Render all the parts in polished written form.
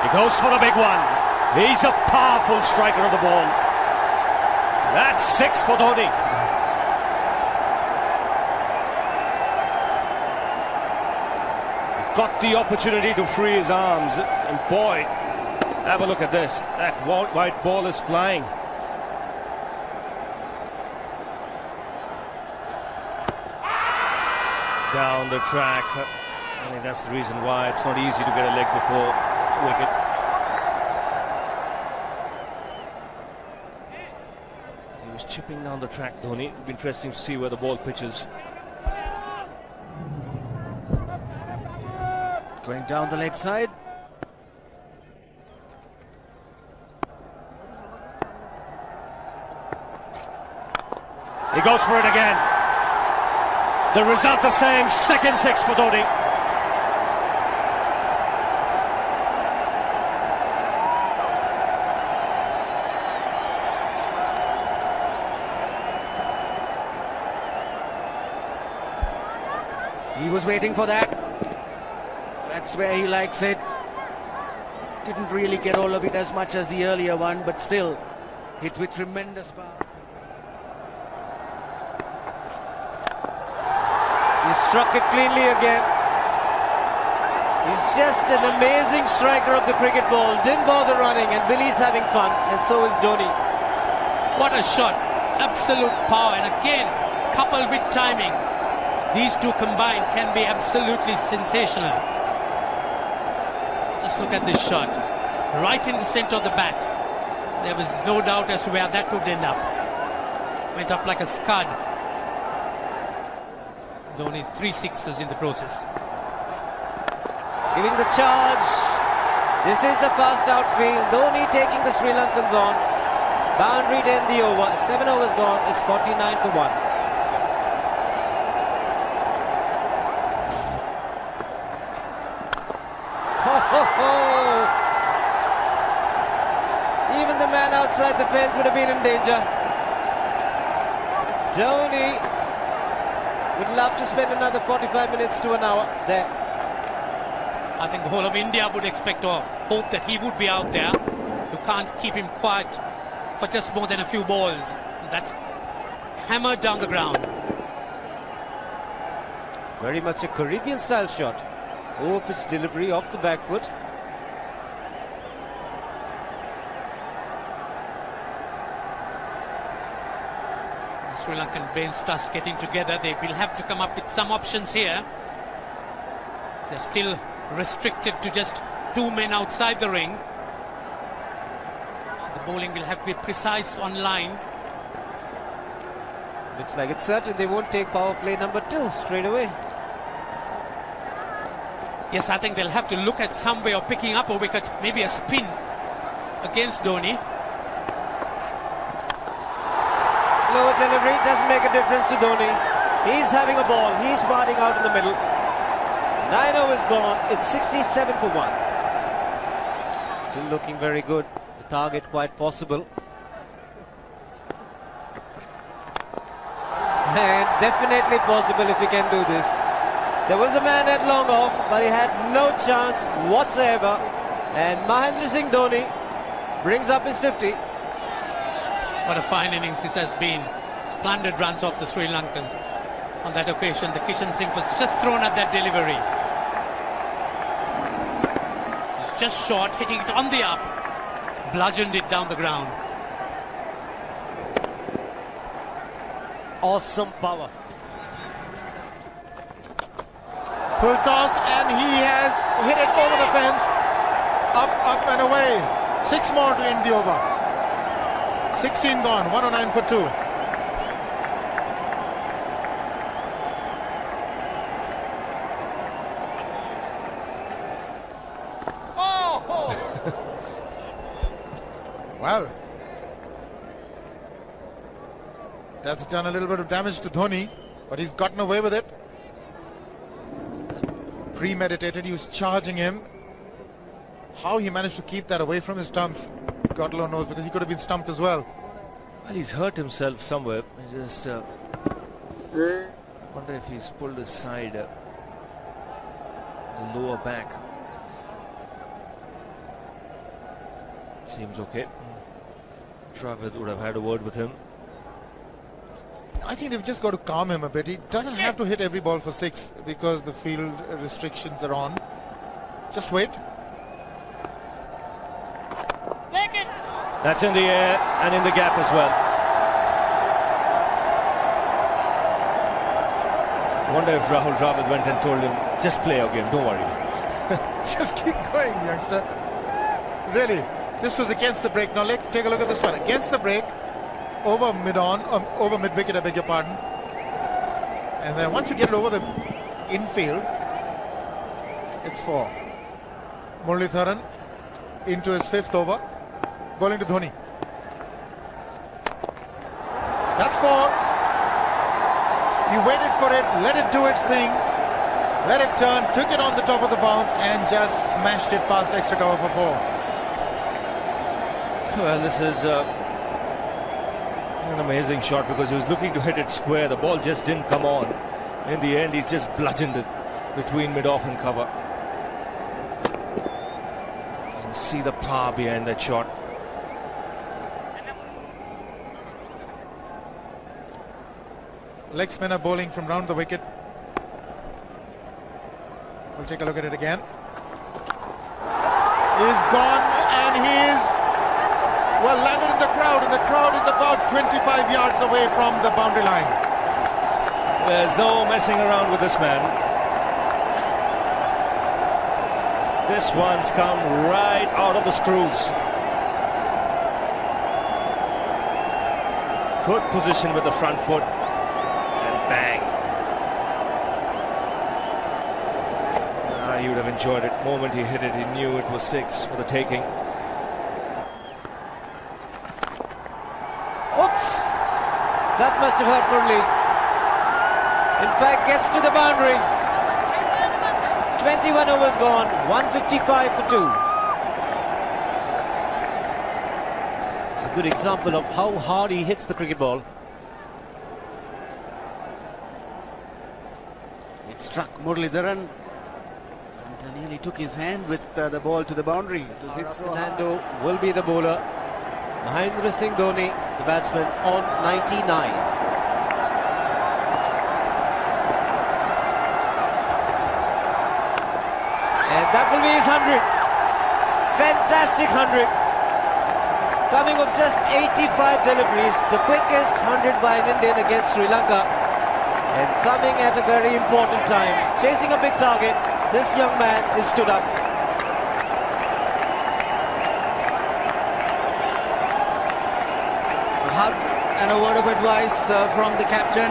He goes for the big one. He's a powerful striker of the ball. That's 6 for Dhoni. Got the opportunity to free his arms, and boy, have a look at this. That white ball is flying. Down the track. I think that's the reason why it's not easy to get a leg before wicket. He was chipping down the track, Dhoni. It'll be interesting to see where the ball pitches. Going down the leg side. He goes for it again. The result the same, second 6 for Dhoni. He was waiting for that. That's where he likes it. Didn't really get all of it as much as the earlier one, but still hit with tremendous power. He struck it cleanly again. He's just an amazing striker of the cricket ball. Didn't bother running, and Billy's having fun, and so is Dhoni. What a shot. Absolute power, and again, coupled with timing. These two combined can be absolutely sensational. Just look at this shot. Right in the center of the bat. There was no doubt as to where that would end up. Went up like a scud. Dhoni 3 sixes in the process. Giving the charge. This is the fast outfield. Dhoni taking the Sri Lankans on. Boundary to end the over. 7 overs gone. It's 49 for 1. Even the man outside the fence would have been in danger. Dhoni would love to spend another 45 minutes to an hour there. I think the whole of India would expect or hope that he would be out there. You can't keep him quiet for just more than a few balls. That's hammered down the ground. Very much a Caribbean style shot. Over pitch delivery off the back foot. The Sri Lankan bench starts getting together. They will have to come up with some options here. They're still restricted to just 2 men outside the ring. So the bowling will have to be precise on line. Looks like it's certain they won't take power play number 2 straight away. Yes, I think they'll have to look at some way of picking up a wicket, maybe a spin against Dhoni. Slower delivery doesn't make a difference to Dhoni. He's having a ball. He's parting out in the middle. 9 overs gone. It's 67 for 1. Still looking very good. The target quite possible. And definitely possible if he can do this. There was a man at long off, but he had no chance whatsoever. And Mahendra Singh Dhoni brings up his 50. What a fine innings this has been. Splendid runs off the Sri Lankans. On that occasion, the Kishan Singh was just thrown at that delivery. It's just short, hitting it on the up. Bludgeoned it down the ground. Awesome power. Full toss, and he has hit it over the fence. Up and away. 6 more to end the over. 16 gone, 109 for 2. Well, that's done a little bit of damage to Dhoni, but he's gotten away with it. Premeditated, he was charging him. How he managed to keep that away from his stumps, God alone knows, because he could have been stumped as well. Well, he's hurt himself somewhere. I just wonder if he's pulled aside the lower back. Seems okay. Dravid would have had a word with him. I think they've just got to calm him a bit. He doesn't have to hit every ball for 6 because the field restrictions are on. Just wait. That's in the air and in the gap as well. I wonder if Rahul Dravid went and told him, just play your game, don't worry. Just keep going, youngster. Really, this was against the break. Now take a look at this one. Against the break, over mid-wicket, I beg your pardon. And then once you get it over the infield, it's 4. Muralitharan into his 5th over, bowling to Dhoni. That's 4. He waited for it, let it do its thing, let it turn, took it on the top of the bounce and just smashed it past extra cover for 4. Well, this is an amazing shot because he was looking to hit it square. The ball just didn't come on. In the end, he's just bludgeoned it between mid-off and cover. You can see the power behind that shot. Leg spinner bowling from round the wicket. We'll take a look at it again. He's gone and he's landed in the crowd, and the crowd is about 25 yards away from the boundary line. There's no messing around with this man. This one's come right out of the screws. Good position with the front foot. Bang. He would have enjoyed it. The moment he hit it, he knew it was 6 for the taking. Oops! That must have hurt Murli. In fact, gets to the boundary. 21 overs gone, 155 for 2. It's a good example of how hard he hits the cricket ball. It struck Muralitharan and nearly took his hand with the ball to the boundary. It was hit so hard. Fernando will be the bowler. Mahendra Singh Dhoni, the batsman, on 99. And that will be his 100. Fantastic 100. Coming of just 85 deliveries, the quickest 100 by an Indian against Sri Lanka. And coming at a very important time, chasing a big target, this young man is stood up. A hug and a word of advice from the captain.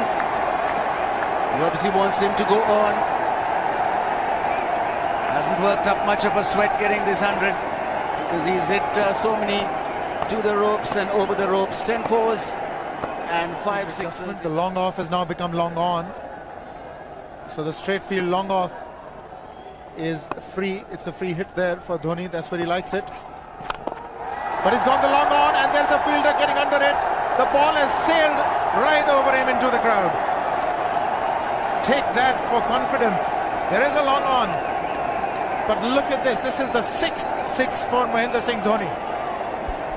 He obviously wants him to go on. Hasn't worked up much of a sweat getting this 100 because he's hit so many to the ropes and over the ropes. 10 fours and 5 sixes. The long off has now become long on. So the straight field long off is free. It's a free hit there for Dhoni. That's where he likes it. But he's gone the long on and there's a fielder getting under it. The ball has sailed right over him into the crowd. Take that for confidence. There is a long on. But look at this. This is the 6th 6 for Mahendra Singh Dhoni.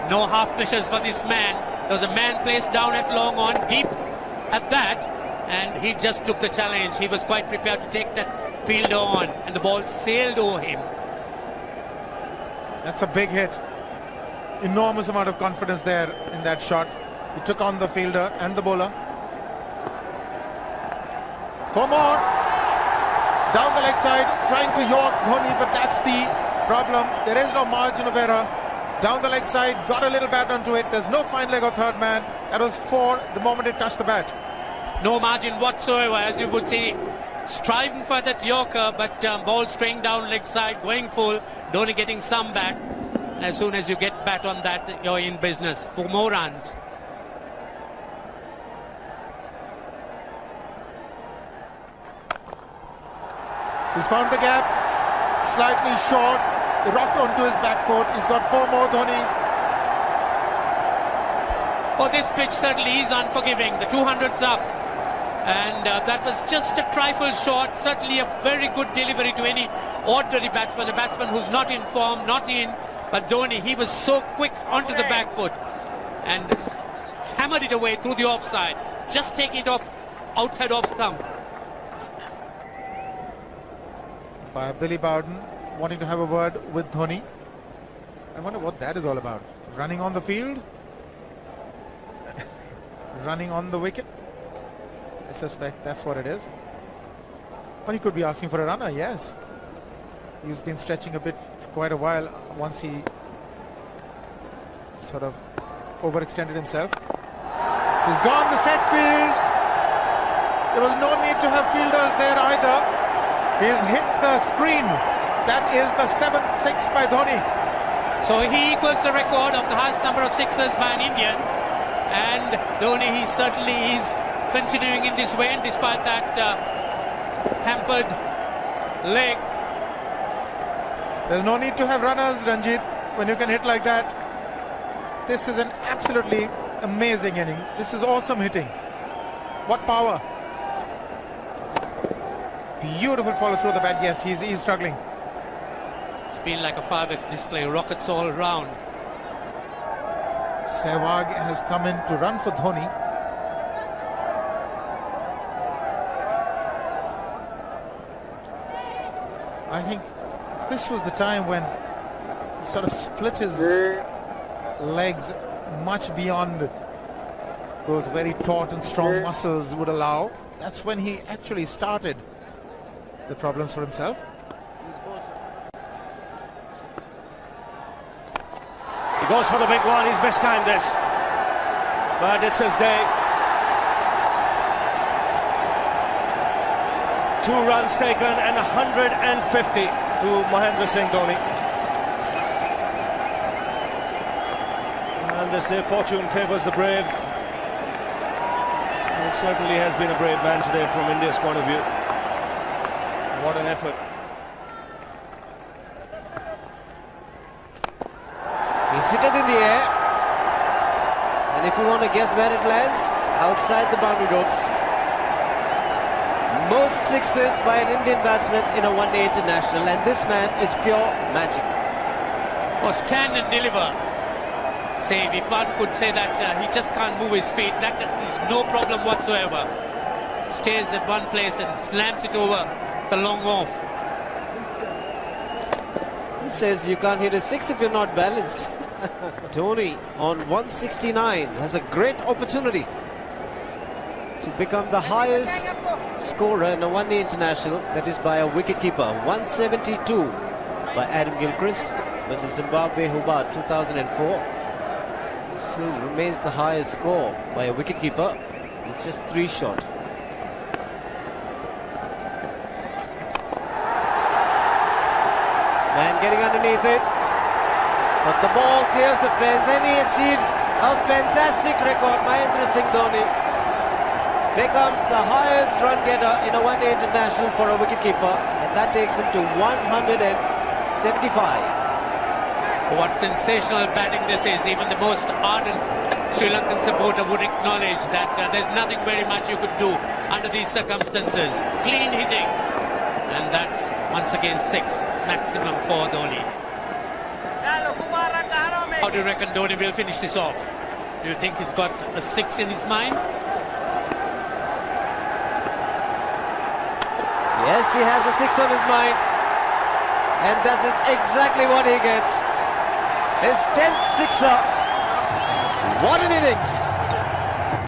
No half measures for this man. There was a man placed down at long on, deep at that, and he just took the challenge. He was quite prepared to take that fielder on, and the ball sailed over him. That's a big hit. Enormous amount of confidence there in that shot. He took on the fielder and the bowler. 4 more. Down the leg side, trying to york Dhoni, but that's the problem. There is no margin of error. Down the leg side, got a little bat onto it. There's no fine leg or third man. That was 4 the moment it touched the bat. No margin whatsoever, as you would see. Striving for that yorker, but ball straying down leg side, going full. Dhoni getting some bat. As soon as you get bat on that, you're in business. 4 more runs. He's found the gap, slightly short, rocked onto his back foot. He's got 4 more, Dhoni. Well, this pitch certainly is unforgiving. The 200's up. And that was just a trifle short. Certainly a very good delivery to any ordinary batsman. A batsman who's not in form, not in But Dhoni, he was so quick onto the back foot and hammered it away through the offside. Just take it off outside off stump. By Billy Bowden wanting to have a word with Dhoni. I wonder what that is all about. Running on the field? Running on the wicket? I suspect that's what it is. But he could be asking for a runner, yes. He's been stretching a bit for quite a while once he sort of overextended himself. He's gone the straight field. There was no need to have fielders there either. He's hit the screen. That is the 7th six by Dhoni. So he equals the record of the highest number of sixes by an Indian. And Dhoni, he certainly is continuing in this way, and despite that hampered leg. There's no need to have runners, Ranjit, when you can hit like that. This is an absolutely amazing inning. This is awesome hitting. What power. Beautiful follow through the bat. Yes, he's struggling. It's been like a 5x display, rockets all around. Sehwag has come in to run for Dhoni. I think this was the time when he sort of split his legs much beyond those very taut and strong muscles would allow. That's when he actually started the problems for himself. He goes for the big one. He's mistimed this, but it's his day. 2 runs taken and 150 to Mahendra Singh Dhoni. And they say fortune favours the brave. And it certainly has been a brave man today from India's point of view. What an effort. He's hit it in the air. And if you want to guess where it lands, outside the boundary ropes. Most sixes by an Indian batsman in a one-day international, and this man is pure magic. Or stand and deliver. Say, if one could say that he just can't move his feet, that is no problem whatsoever. Stays at one place and slams it over the long off. He says you can't hit a six if you're not balanced. Dhoni on 169 has a great opportunity to become the highest scorer in a one-day international, that is by a wicketkeeper. 172 by Adam Gilchrist versus Zimbabwe Hobart 2004. Still remains the highest score by a wicketkeeper. It's just 3 short. Man getting underneath it, but the ball clears the fence and he achieves a fantastic record. Mahendra Singh Dhoni becomes the highest run getter in a one-day international for a wicketkeeper, and that takes him to 175. What sensational batting this is. Even the most ardent Sri Lankan supporter would acknowledge that there's nothing very much you could do under these circumstances. Clean hitting, and that's once again 6 maximum for Dhoni. How do you reckon Dhoni will finish this off? Do you think he's got a 6 in his mind? Yes, he has a 6 on his mind, and that is exactly what he gets. His 10th sixer. What an innings!